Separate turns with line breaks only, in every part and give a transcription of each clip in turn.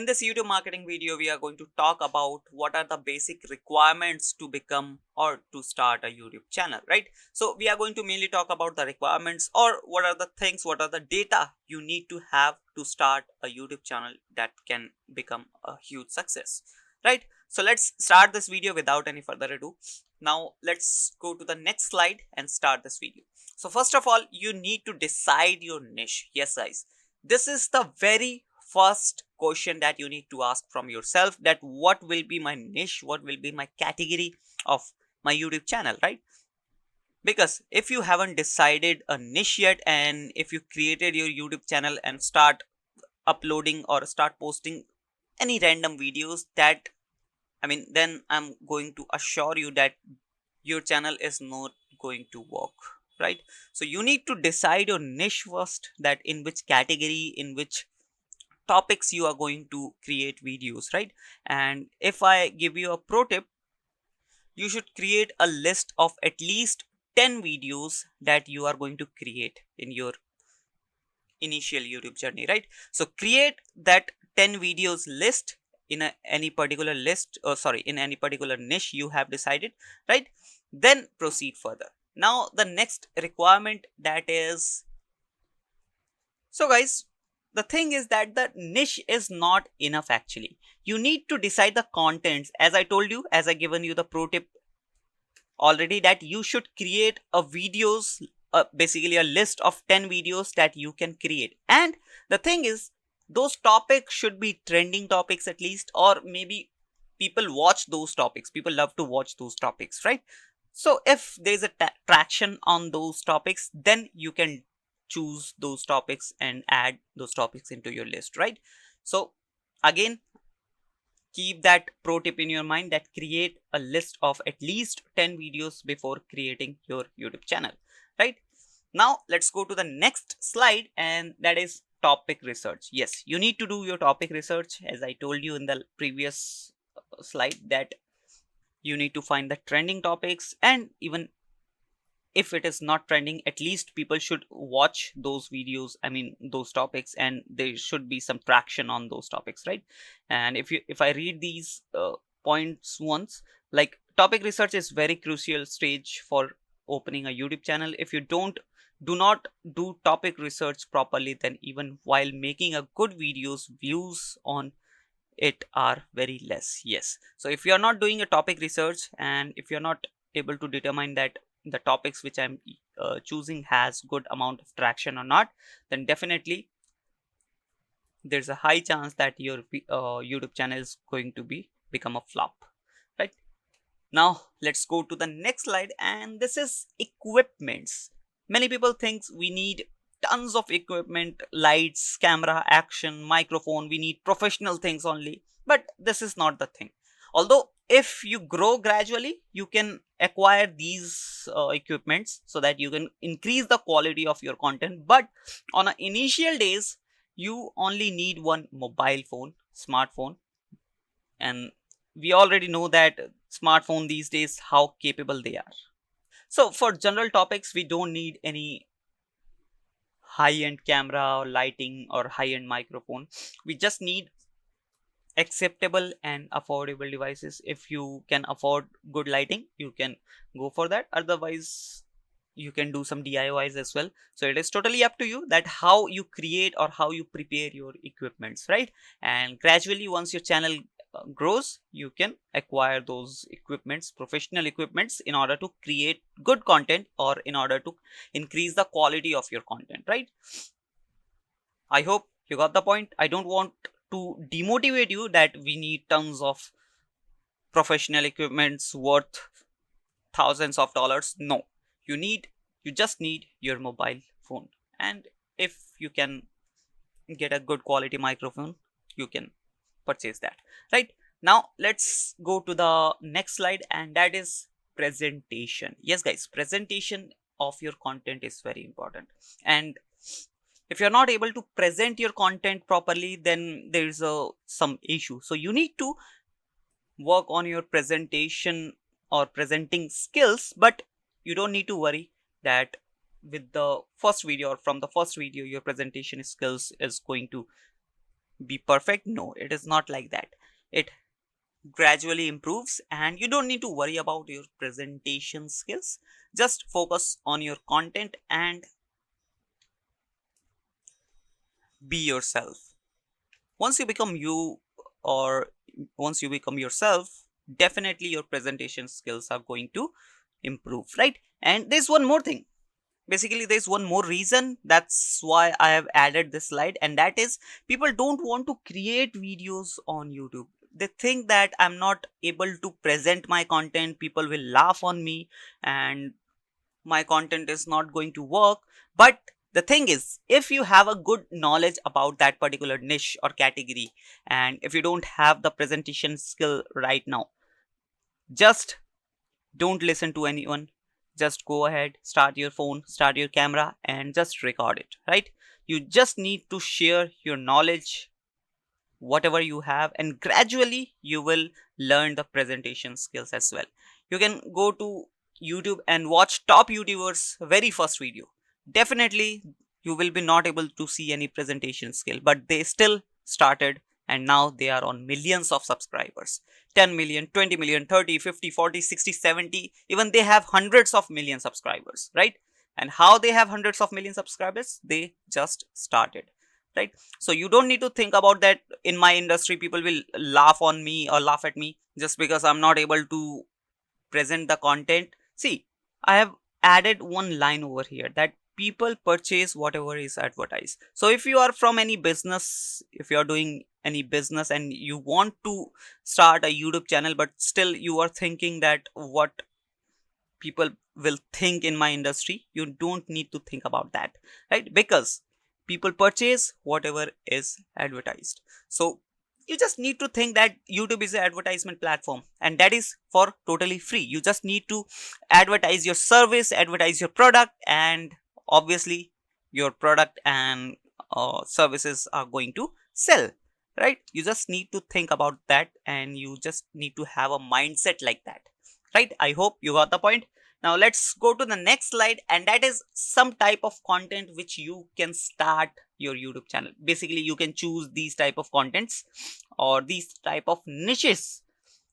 In this YouTube marketing video, we are going to talk about what are the basic requirements to become or to start a YouTube channel, right? So we are going to mainly talk about the requirements, or what are the things, what are the data you need to have to start a YouTube channel that can become a huge success, right? So let's start this video without any further ado. Now let's go to the next slide and start this video. So first of all, you need to decide your niche. Yes, guys, this is the very first question that you need to ask from yourself, that what will be my niche, what will be my category of my YouTube channel, right? Because if you haven't decided a niche yet, and if you created your YouTube channel and start uploading or start posting any random videos, that then I'm going to assure you that your channel is not going to work, right? So you need to decide your niche first, that in which category, in which topics you are going to create videos, right? And if I give you a pro tip, you should create a list of at least 10 videos that you are going to create in your initial YouTube journey, right? So create that 10 videos list in any particular list, or sorry, in any particular niche you have decided, right? Then proceed further. Now the next requirement, that is, so guys, the thing is that the niche is not enough actually. You need to decide the contents. As I told you, as I given you the pro tip already, that you should create a videos, basically a list of 10 videos that you can create. And the thing is, those topics should be trending topics at least, or maybe people watch those topics. People love to watch those topics, right? So if there's a traction on those topics, then you can choose those topics and add those topics into your list, right? So again, keep that pro tip in your mind, that create a list of at least 10 videos before creating your YouTube channel, right? Now let's go to the next slide, and that is topic research. Yes, you need to do your topic research. As I told you in the previous slide, that you need to find the trending topics, and even if it is not trending, at least people should watch those videos, those topics, and there should be some traction on those topics, right? And if I read these points once, like, topic research is very crucial stage for opening a YouTube channel. If you do not do topic research properly, then even while making a good videos, views on it are very less. Yes, so if you are not doing a topic research, and if you're not able to determine that the topics which I'm choosing has good amount of traction or not, then definitely there's a high chance that your YouTube channel is going to become a flop, right? Now let's go to the next slide, and this is equipments. Many people think we need tons of equipment, lights, camera, action, microphone, we need professional things only, but this is not the thing. Although if you grow gradually, you can acquire these equipments so that you can increase the quality of your content, but on a initial days, you only need one mobile phone, smartphone. And we already know that smartphone these days, how capable they are. So for general topics, we don't need any high-end camera or lighting or high-end microphone. We just need acceptable and affordable devices. If you can afford good lighting, you can go for that. Otherwise, you can do some DIYs as well. So it is totally up to you that how you create or how you prepare your equipments, right? And gradually, once your channel grows, you can acquire those equipments, professional equipments, in order to create good content, or in order to increase the quality of your content, right? I hope you got the point. I don't want to demotivate you that we need tons of professional equipments worth thousands of dollars. No, you just need your mobile phone. And if you can get a good quality microphone, you can purchase that, right? Now let's go to the next slide, and that is presentation. Yes guys, presentation of your content is very important. And if you're not able to present your content properly, then there's some issue. So you need to work on your presentation or presenting skills, but you don't need to worry that with the first video, or from the first video, your presentation skills is going to be perfect. No, it is not like that. It gradually improves, and you don't need to worry about your presentation skills. Just focus on your content and be yourself. Once you become you, or once you become yourself, definitely your presentation skills are going to improve, right? And there's one more thing. Basically, there's one more reason that's why I have added this slide, and that is people don't want to create videos on YouTube. They think that I'm not able to present my content, people will laugh on me, and my content is not going to work. But the thing is, if you have a good knowledge about that particular niche or category, and if you don't have the presentation skill right now, just don't listen to anyone. Just go ahead, start your phone, start your camera, and just record it, right? You just need to share your knowledge, whatever you have, and gradually you will learn the presentation skills as well. You can go to YouTube and watch top YouTubers very first video. Definitely you will be not able to see any presentation skill, but they still started, and now they are on millions of subscribers. 10 million, 20 million, 30, 50, 40, 60, 70, even they have hundreds of million subscribers, right? And how they have hundreds of million subscribers? They just started, right? So you don't need to think about that in my industry people will laugh on me or laugh at me just because I'm not able to present the content. See, I have added one line over here that people purchase whatever is advertised. So if you are from any business, if you are doing any business and you want to start a YouTube channel, but still you are thinking that what people will think in my industry, you don't need to think about that, right? Because people purchase whatever is advertised. So you just need to think that YouTube is an advertisement platform, and that is for totally free. You just need to advertise your service, advertise your product, and obviously your product and services are going to sell, right? You just need to think about that, and you just need to have a mindset like that, right? I hope you got the point. Now let's go to the next slide, and that is some type of content which you can start your YouTube channel. Basically, you can choose these type of contents or these type of niches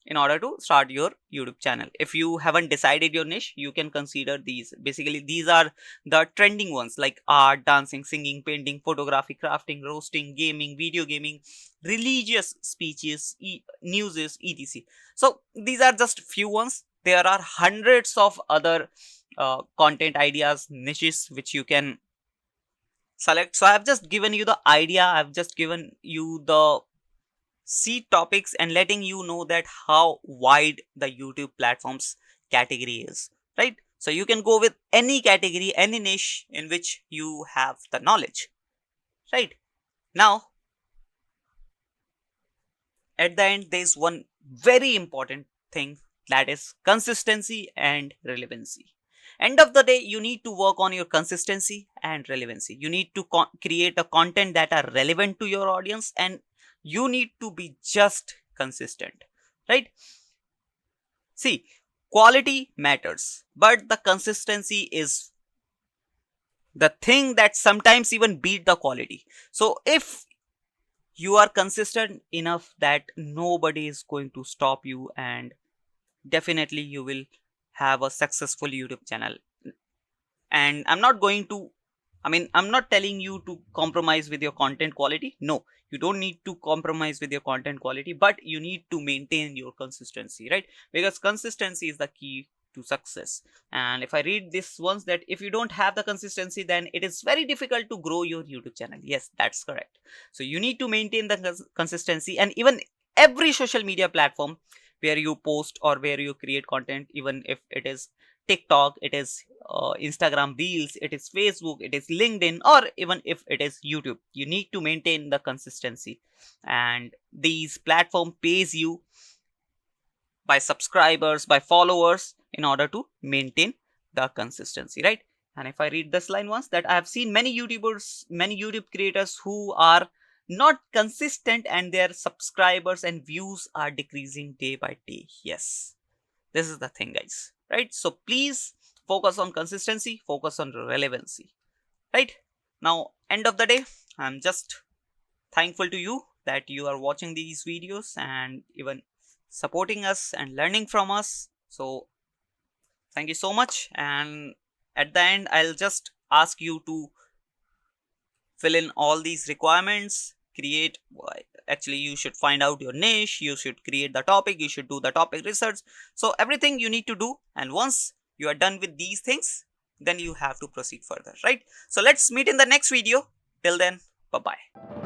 in order to start your YouTube channel. If you haven't decided your niche, you can consider these. Basically, these are the trending ones like art, dancing, singing, painting, photography, crafting, roasting, gaming, video gaming, religious speeches, newses, etc. So these are just few ones. There are hundreds of other content ideas, niches which you can select. So I've just given you the idea, I've just given you the seed topics and letting you know that how wide the YouTube platforms category is, right? So you can go with any category, any niche in which you have the knowledge, right? Now at the end, there is one very important thing, that is consistency and relevancy. End of the day, you need to work on your consistency and relevancy. You need to create a content that are relevant to your audience, and you need to be just consistent, right? See, quality matters, but the consistency is the thing that sometimes even beat the quality. So if you are consistent enough that nobody is going to stop you, and definitely you will have a successful YouTube channel. And I'm not telling you to compromise with your content quality. No, you don't need to compromise with your content quality, but you need to maintain your consistency, right? Because consistency is the key to success. And if I read this once, that if you don't have the consistency, then it is very difficult to grow your YouTube channel. Yes, that's correct. So you need to maintain the consistency, and even every social media platform where you post or where you create content, even if it is TikTok, it is Instagram Reels, it is Facebook, it is LinkedIn, or even if it is YouTube, you need to maintain the consistency. And these platform pays you by subscribers, by followers, in order to maintain the consistency, right? And if I read this line once, that I have seen many YouTubers, many YouTube creators who are not consistent, and their subscribers and views are decreasing day by day. Yes, this is the thing, guys, right? So please focus on consistency, focus on relevancy, right? Now end of the day, I'm just thankful to you that you are watching these videos and even supporting us and learning from us. So thank you so much. And at the end, I'll just ask you to fill in all these requirements, create, actually you should find out your niche, you should create the topic, you should do the topic research. So everything you need to do, and once you are done with these things, then you have to proceed further, right? So let's meet in the next video. Till then, bye bye.